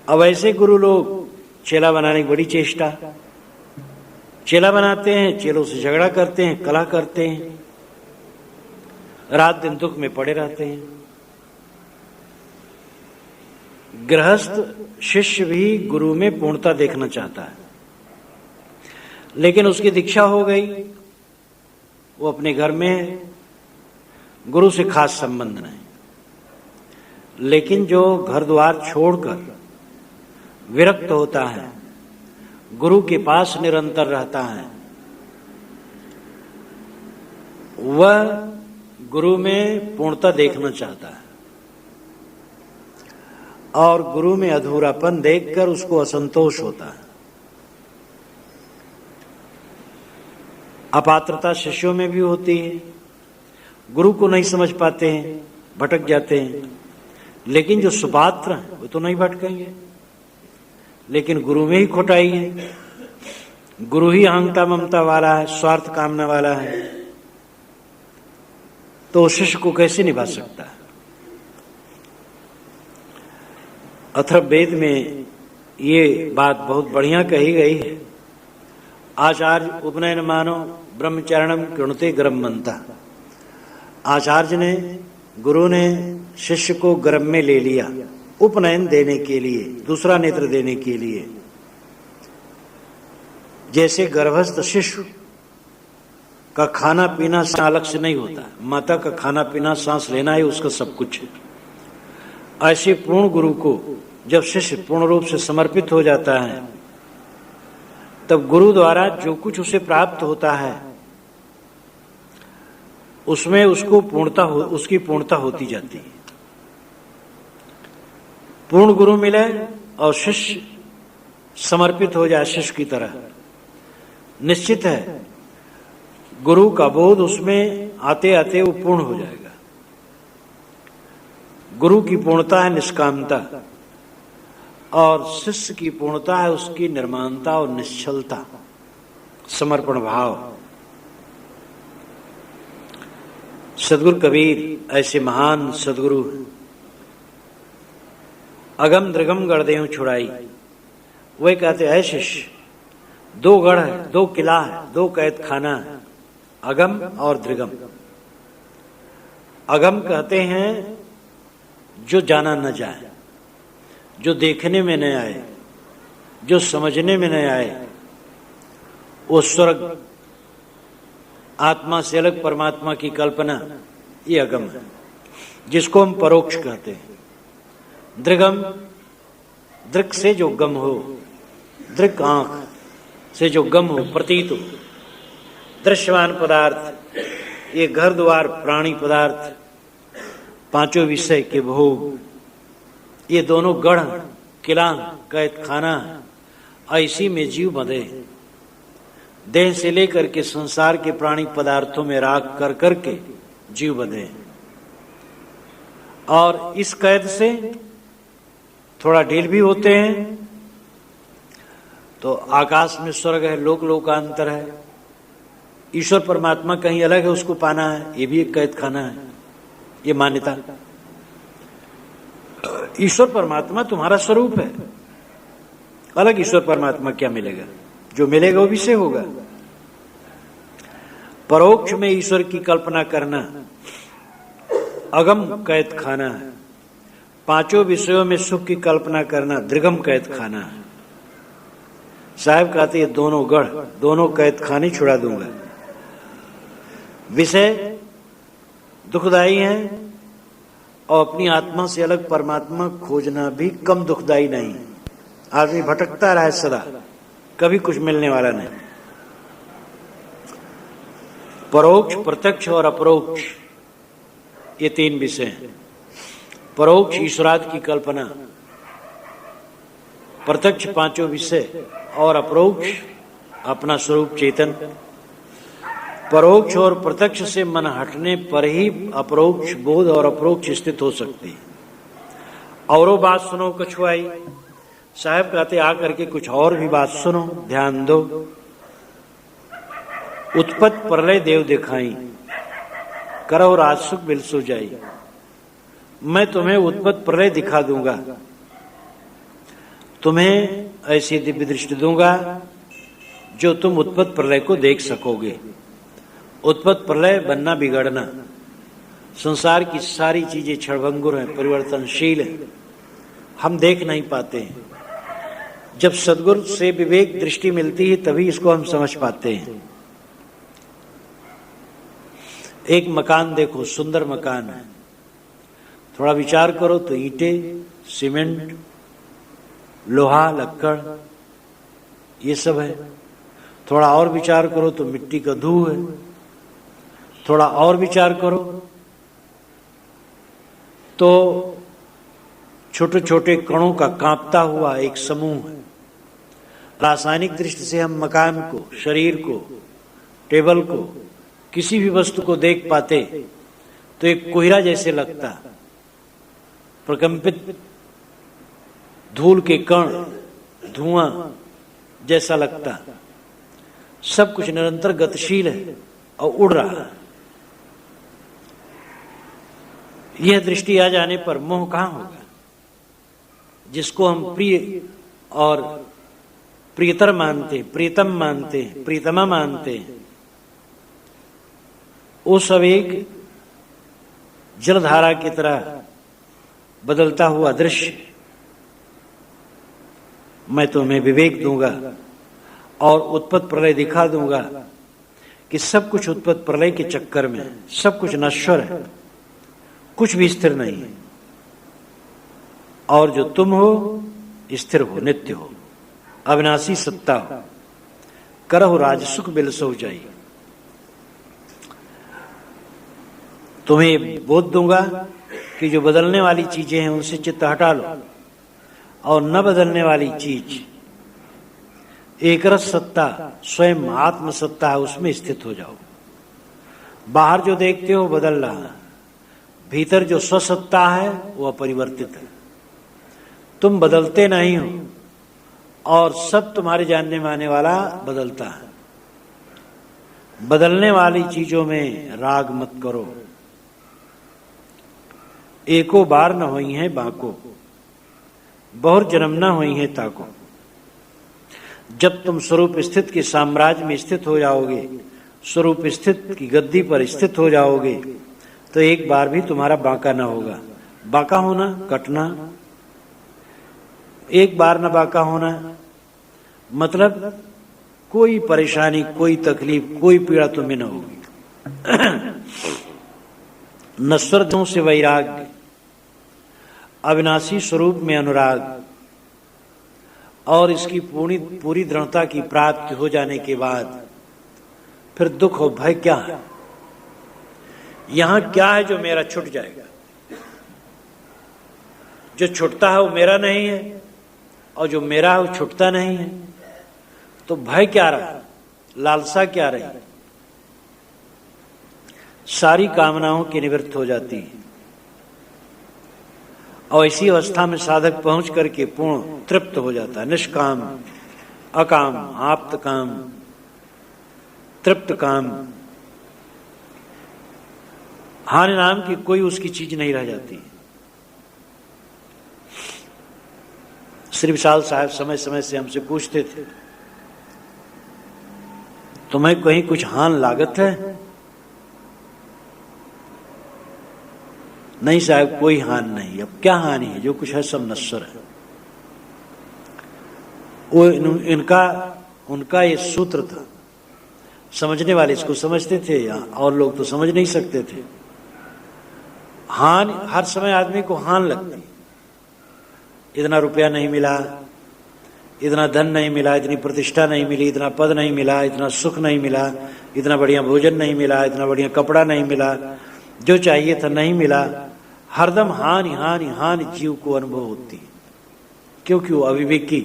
अब ऐसे गुरु लोग चेला बनाने की बड़ी चेष्टा। चेला बनाते हैं, चेलों से झगड़ा करते हैं, कलह करते हैं, रात दिन दुख में पड़े रहते हैं। गृहस्थ शिष्य भी गुरु में पूर्णता देखना चाहता है, लेकिन उसकी दीक्षा हो गई, वो अपने घर में गुरु से खास संबंध नहीं। लेकिन जो घर द्वार छोड़कर विरक्त होता है, गुरु के पास निरंतर रहता है, वह गुरु में पूर्णता देखना चाहता है। और गुरु में अधूरापन देखकर उसको असंतोष होता है। अपात्रता शिष्यों में भी होती है। गुरु को नहीं समझ पाते हैं, भटक जाते हैं। लेकिन जो सुपात्र हैं वो तो नहीं भटकेंगे। लेकिन गुरु में ही खोटाई है। गुरु ही अहंता ममता वाला है, स्वार्थ कामना वाला है, तो शिष्य को कैसे निभा सकता है? अथर्ववेद में ये बात बहुत बढ़िया कही गई है। आचार्य उपनयन मानो ब्रह्मचरणम कृणुते गर्म मनता। आचार्य ने, गुरु ने शिष्य को गर्भ में ले लिया उपनयन देने के लिए, दूसरा नेत्र देने के लिए। जैसे गर्भस्थ शिशु का खाना पीना अलग से नहीं होता, माता का खाना पीना सांस लेना ही उसका सब कुछ है। ऐसे पूर्ण गुरु को जब शिष्य पूर्ण रूप से समर्पित हो जाता है, तब गुरु द्वारा जो कुछ उसे प्राप्त होता है उसमें उसको उसकी पूर्णता होती जाती है। पूर्ण गुरु मिले और शिष्य समर्पित हो जाए शिष्य की तरह, निश्चित है गुरु का बोध उसमें आते आते वो पूर्ण हो जाएगा। गुरु की पूर्णता है निष्कामता, और शिष्य की पूर्णता है उसकी निर्माणता और निश्चलता, समर्पण भाव। सदगुरु कबीर ऐसे महान सदगुरु, अगम दृगम गढ़देव छुड़ाई। वही कहते हैं शिष्य, दो गढ़ है, दो किला है, दो कैद खाना है, अगम और दृगम। अगम कहते हैं जो जाना न जाए, जो देखने में न आए, जो समझने में न आए, वो स्वर्ग, आत्मा से अलग परमात्मा की कल्पना, ये अगम है, जिसको हम परोक्ष कहते हैं। दृगम, दृक् से जो गम हो, दृक् आंख से जो गम हो, प्रतीत हो, दृश्यमान पदार्थ, ये घर द्वार प्राणी पदार्थ, पांचों विषय के भोग, ये दोनों गढ़, किला, कैद खाना, ऐसी में जीव बंधे। देह से लेकर के संसार के प्राणी पदार्थों में राग कर करके जीव बंधे, और इस कैद से थोड़ा ढील भी होते हैं। तो आकाश में स्वर्ग है, लोक लोकांतर है, ईश्वर परमात्मा कहीं अलग है, उसको पाना है, ये भी एक कैद खाना है, ये मान्यता। ईश्वर परमात्मा तुम्हारा स्वरूप है, अलग ईश्वर परमात्मा क्या मिलेगा? जो मिलेगा वो विषय होगा। परोक्ष में ईश्वर की कल्पना करना अगम कैद खाना है, पांचों विषयों में सुख की कल्पना करना दृगम कैद खाना है। साहब कहते हैं दोनों गढ़, दोनों कैद खाने छुड़ा दूंगा। विषय दुखदाई हैं और अपनी आत्मा से अलग परमात्मा खोजना भी कम दुखदाई नहीं। आदमी भटकता रहे सदा, कभी कुछ मिलने वाला नहीं। परोक्ष, प्रत्यक्ष और अपरोक्ष, ये तीन विषय हैं। परोक्ष ईश्वराद की कल्पना, प्रत्यक्ष पांचों विषय, और अपरोक्ष अपना स्वरूप चेतन। परोक्ष और प्रत्यक्ष से मन हटने पर ही अपरोक्ष बोध और अपरोक्ष स्थित हो सकती है। औरों बात सुनो कछुआई, साहब कहते आकर के कुछ और भी बात सुनो, ध्यान दो। उत्पत्त प्रलय देव दिखाई, करो राज सुख बिल सो जाई। मैं तुम्हें उत्पत्त प्रलय दिखा दूंगा, तुम्हें ऐसी दिव्य दृष्टि दूंगा जो तुम उत्पत्त प्रलय को देख सकोगे। उत्पत्त प्रलय, बनना बिगड़ना, संसार की सारी चीजें क्षणभंगुर हैं, परिवर्तनशील हैं, हम देख नहीं पाते हैं। जब सद्गुरु से विवेक दृष्टि मिलती है तभी इसको हम समझ पाते हैं। एक मकान देखो, सुंदर मकान है, थोड़ा विचार करो तो ईंटें, सीमेंट, लोहा, लक्कड़, ये सब है। थोड़ा और विचार करो तो मिट्टी का धूल है। थोड़ा और विचार करो तो छोटे छोटे कणों का कांपता हुआ एक समूह है। रासायनिक दृष्टि से हम मकान को, शरीर को, टेबल को, किसी भी वस्तु को देख पाते तो एक कोहरा जैसे लगता, प्रकंपित धूल के कण, धुआं जैसा लगता। सब कुछ निरंतर गतिशील है और उड़ रहा है। यह दृष्टि आ जाने पर मोह कहां होगा? जिसको हम प्रिय और प्रियतर मानते, प्रीतम मानते, प्रीतमा मानते, वो सब एक जलधारा की तरह बदलता हुआ दृश्य मैं तुम्हें विवेक दूंगा और उत्पत्ति प्रलय दिखा दूंगा कि सब कुछ उत्पत्ति प्रलय के चक्कर में सब कुछ नश्वर है, कुछ भी स्थिर नहीं है, और जो तुम हो स्थिर हो, नित्य हो, अविनाशी सत्ता हो, करहु राजसुख बिलसो जाई। तुम्हें बोध दूंगा कि जो बदलने वाली चीजें हैं उनसे चित्त हटा लो और न बदलने वाली चीज एक रस सत्ता स्वयं आत्म सत्ता है, उसमें स्थित हो जाओ। बाहर जो देखते हो बदल रहा है, भीतर जो स्वसत्ता है वो अपरिवर्तित है। तुम बदलते नहीं हो और सब तुम्हारे जानने मानने वाला बदलता है। बदलने वाली चीजों में राग मत करो। एको बार न हुई है बाको, बहुत जन्म न हुई है ताको। जब तुम स्वरूप स्थित के साम्राज्य में स्थित हो जाओगे, स्वरूप स्थित की गद्दी पर स्थित हो जाओगे, तो एक बार भी तुम्हारा बांका न होगा। बांका होना कटना, एक बार न बांका होना मतलब कोई परेशानी, कोई तकलीफ, कोई पीड़ा तुम्हें न होगी। नश्वरों से वैराग्य, अविनाशी स्वरूप में अनुराग और इसकी पूरी दृढ़ता की प्राप्ति हो जाने के बाद फिर दुख और भय क्या है? यहां क्या है जो मेरा छूट जाएगा? जो छूटता है वो मेरा नहीं है और जो मेरा है वो छूटता नहीं है, तो भय क्या रहा, लालसा क्या रही? सारी कामनाओं की निवृत्त हो जाती है और इसी अवस्था में साधक पहुंच करके पूर्ण तृप्त हो जाता है। निष्काम, अकाम, आप्त काम, तृप्त काम, हानि नाम की कोई उसकी चीज नहीं रह जाती। श्री विशाल साहब समय समय से हमसे पूछते थे, तुम्हें कहीं कुछ हानि लागत है? नहीं साहब, कोई हानि नहीं। अब क्या हानि है? जो कुछ है सब नश्वर है। वो उनका ये सूत्र था। समझने वाले इसको समझते थे और लोग तो समझ नहीं सकते थे। हानि हर समय आदमी को हानि लगती, इतना रुपया नहीं मिला, इतना धन नहीं मिला, इतनी प्रतिष्ठा नहीं मिली, इतना पद नहीं मिला, इतना सुख नहीं मिला, इतना बढ़िया भोजन नहीं मिला, इतना बढ़िया कपड़ा नहीं मिला, जो चाहिए था नहीं मिला। हरदम हानि हानि हानि जीव को अनुभव होती है, क्योंकि वो अविवेकी।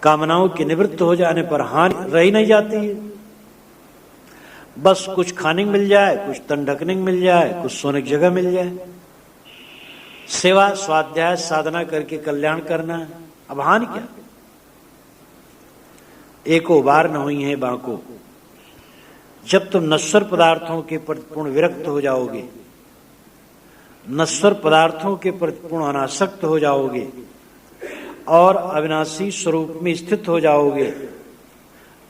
कामनाओं के निवृत्त हो जाने पर हानि रही नहीं जाती है। बस कुछ खाने को मिल जाए, कुछ तन ढकने को मिल जाए, कुछ सोने की जगह मिल जाए, सेवा स्वाध्याय साधना करके कल्याण करना है। अब हानि क्या? एको बार न हुई है बाको। जब तुम नश्वर पदार्थों के प्रति पूर्ण विरक्त हो जाओगे, नश्वर पदार्थों के प्रति पूर्ण अनासक्त हो जाओगे और अविनाशी स्वरूप में स्थित हो जाओगे,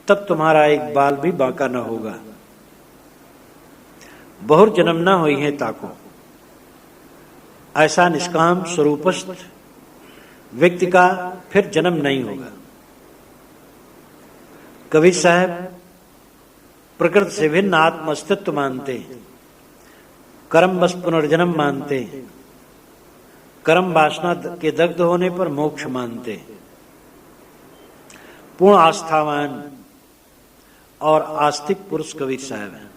तब तुम्हारा एक बाल भी बांका न होगा। बहुत जन्म न हुई है ताको। ऐसा निष्काम स्वरूपस्थ व्यक्ति का फिर जन्म नहीं होगा। कबीर साहब प्रकृति से भिन्न आत्म अस्तित्व मानते हैं, कर्म बस पुनर्जन्म मानते हैं, कर्म वासना के दग्ध होने पर मोक्ष मानते हैं। पूर्ण आस्थावान और आस्तिक पुरुष कबीर साहब हैं।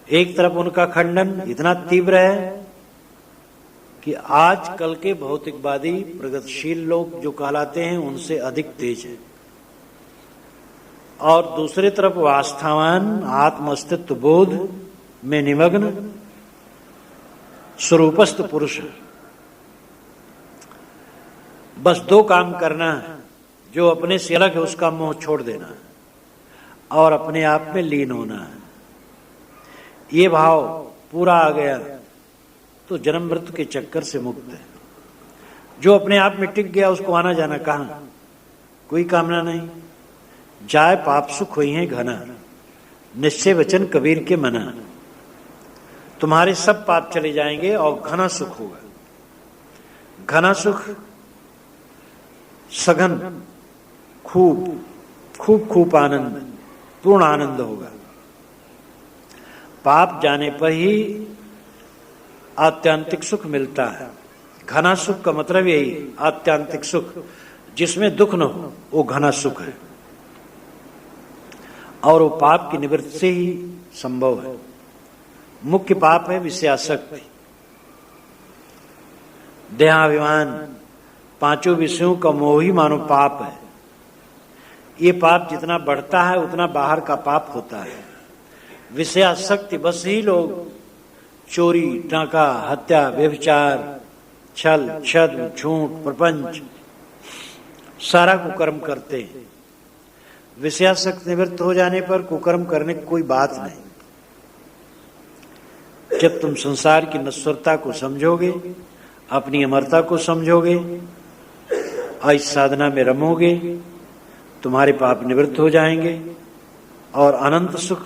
एक तरफ उनका खंडन इतना तीव्र है कि आज कल के भौतिकवादी प्रगतिशील लोग जो कहलाते हैं उनसे अधिक तेज है, और दूसरी तरफ वो आस्थावान आत्म अस्तित्व बोध में निमग्न स्वरूपस्थ पुरुष है। बस दो काम करना है, जो अपने से अलग है उसका मोह छोड़ देना है और अपने आप में लीन होना है। ये भाव पूरा आ गया तो जन्म मृत्यु के चक्कर से मुक्त है। जो अपने आप में टिक गया उसको आना जाना कहाँ, कोई कामना नहीं। जाय पाप सुख हुई है घना, निश्चय वचन कबीर के मना। तुम्हारे सब पाप चले जाएंगे और घना सुख होगा। घना सुख सघन, खूब खूब खूब आनंद, पूर्ण आनंद होगा। पाप जाने पर ही आत्यांतिक सुख मिलता है। घना सुख का मतलब यही, आत्यांतिक सुख जिसमें दुख न हो, वो घना सुख है। और वो पाप की निवृत्ति से ही संभव है। मुख्य पाप है विषयासक्ति, देहाभिमान, पांचों विषयों का मोह ही मानो पाप है। ये पाप जितना बढ़ता है उतना बाहर का पाप होता है। विषयासक्ति बस ही लोग चोरी, डाका, हत्या, व्यभिचार, छल, छद्म, झूठ, प्रपंच सारा कुकर्म करते हैं। विषयासक्ति निवृत्त हो जाने पर कुकर्म करने की कोई बात नहीं। जब तुम संसार की नश्वरता को समझोगे, अपनी अमरता को समझोगे और इस साधना में रमोगे, तुम्हारे पाप निवृत्त हो जाएंगे और अनंत सुख,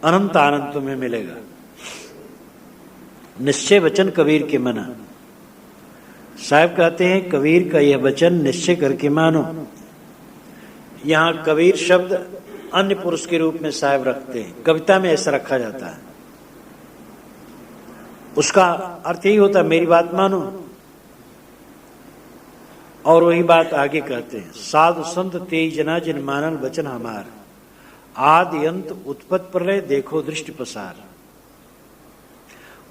अनंत आनंद तुम्हें मिलेगा। निश्चय वचन कबीर के मना। साहब कहते हैं कबीर का यह वचन निश्चय करके मानो। यहां कबीर शब्द अन्य पुरुष के रूप में साहब रखते हैं, कविता में ऐसा रखा जाता है। उसका अर्थ यही होता है मेरी बात मानो। और वही बात आगे कहते हैं, साधु संत तेज जना जिन मानल वचन हमार, आदि अंत उत्पत्ति प्रलय देखो दृष्टि पसार।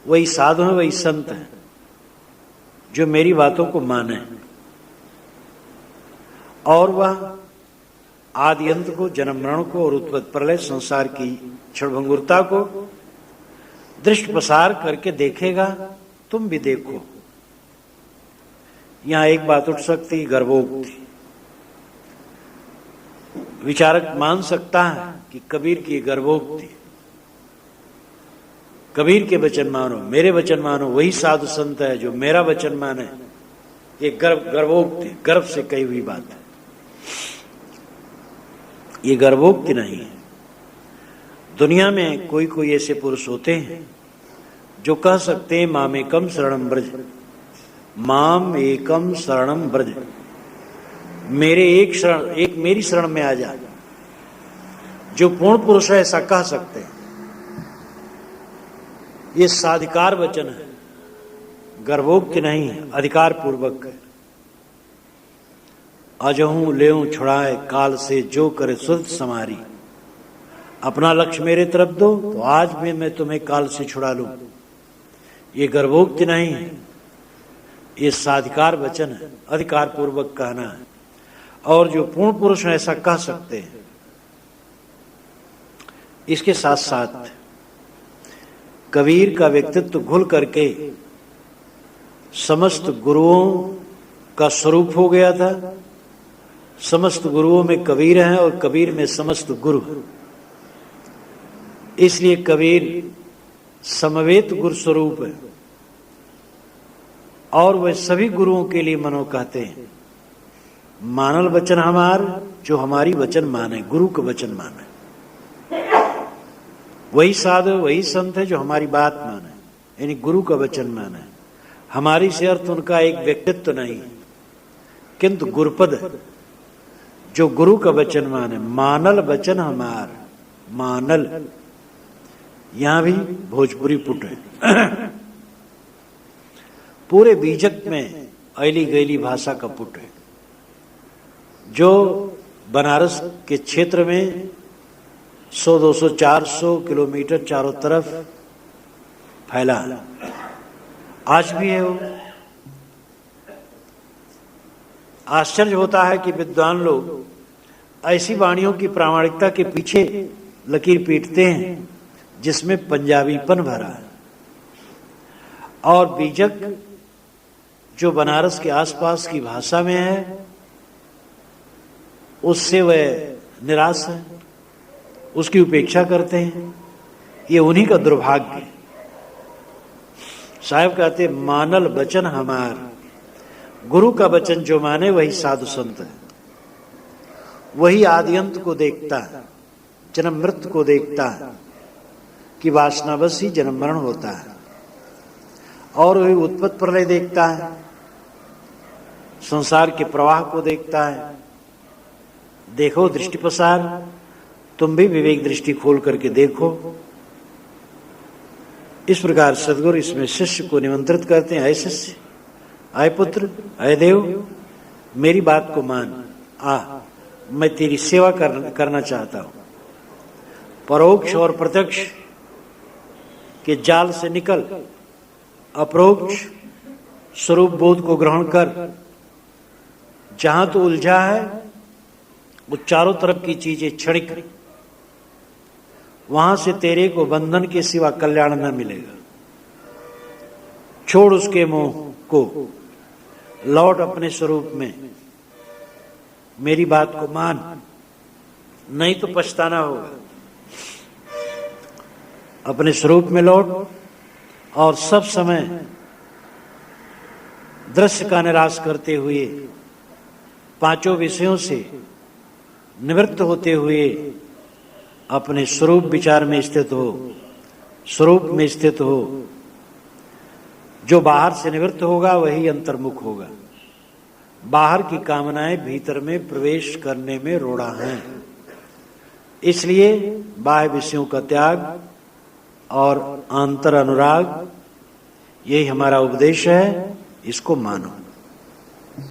वही साधु है, वही संत है जो मेरी बातों को माने और वह आदि अंत को, जन्म मरण को और उत्पत्ति प्रलय संसार की क्षणभंगुरता को दृष्टि पसार करके देखेगा। तुम भी देखो। यहां एक बात उठ सकती, गर्भोक्ति। विचारक मान सकता है कि कबीर की गर्भोक्ति, कबीर के वचन मानो, मेरे वचन मानो, वही साधु संत है जो मेरा वचन माने। ये गर्भोक्ति, गर्भ से कही हुई बात है। ये गर्भोक्ति नहीं है। दुनिया में कोई कोई ऐसे पुरुष होते हैं जो कह सकते हैं माम एकम शरणम ब्रज, माम एकम शरणम ब्रज, मेरे एक मेरी शरण में आ जा। जो पूर्ण पुरुष है ऐसा कह सकते हैं। ये साधिकार वचन है, गर्भोक्ति नहीं है, अधिकार पूर्वक है। अजहूं लेऊं छुड़ाए काल से जो करे सुरत समारी। अपना लक्ष्य मेरे तरफ दो तो आज भी मैं तुम्हें काल से छुड़ा लूं। ये गर्भोक्ति नहीं है, ये साधिकार वचन है, अधिकार पूर्वक कहना है। और जो पूर्ण पुरुष है ऐसा कह सकते हैं। इसके साथ साथ कबीर का व्यक्तित्व घुल करके समस्त गुरुओं का स्वरूप हो गया था। समस्त गुरुओं में कबीर है और कबीर में समस्त गुरु। इसलिए कबीर समवेत गुरु स्वरूप है और वह सभी गुरुओं के लिए मनो कहते हैं। मानल वचन हमार, जो हमारी वचन माने, गुरु का वचन माने। वही साधु, वही संत है जो हमारी बात माने, यानी गुरु का वचन माने। हमारी से अर्थ उनका एक व्यक्तित्व नहीं, किंतु गुरुपद, जो गुरु का वचन माने। मानल वचन हमार, मानल यहां भी भोजपुरी पुट है। पूरे बीजक में ऐली गैली भाषा का पुट है, जो बनारस के क्षेत्र में 100, 200, 400 किलोमीटर चारों तरफ फैला है। आज भी है वो। आश्चर्य होता है कि विद्वान लोग ऐसी वाणियों की प्रामाणिकता के पीछे लकीर पीटते हैं जिसमें पंजाबीपन भरा है। और बीजक जो बनारस के आसपास की भाषा में है, उससे वह निराश है, उसकी उपेक्षा करते हैं। ये उन्हीं का दुर्भाग्य। साहब कहते मानल वचन हमार, गुरु का वचन जो माने वही साधु संत है, वही आद्यंत को देखता है, जन्म मृत्यु को देखता है कि वासनावश ही जन्म मरण होता है, और वही उत्पत्ति प्रलय देखता है, संसार के प्रवाह को देखता है। देखो दृष्टि पसार, तुम भी विवेक दृष्टि खोल करके देखो। इस प्रकार सदगुरु इसमें शिष्य को निमंत्रित करते हैं, आए शिष्य, आए पुत्र, आए देव, मेरी बात को मान, मैं तेरी सेवा करना चाहता हूं। परोक्ष और प्रत्यक्ष के जाल से निकल, अपरोक्ष स्वरूप बोध को ग्रहण कर। जहां तो उलझा है वो चारों तरफ की चीजें क्षणिक, वहां से तेरे को बंधन के सिवा कल्याण न मिलेगा। छोड़ उसके मोह को, लौट अपने स्वरूप में, मेरी बात को मान, नहीं तो पछताना होगा। अपने स्वरूप में लौट और सब समय दृश्य का निराश करते हुए, पांचों विषयों से निवृत्त होते हुए अपने स्वरूप विचार में स्थित हो, स्वरूप में स्थित हो। जो बाहर से निवृत्त होगा वही अंतर्मुख होगा। बाहर की कामनाएं भीतर में प्रवेश करने में रोड़ा हैं। इसलिए बाह्य विषयों का त्याग और आंतर अनुराग, यही हमारा उपदेश है, इसको मानो।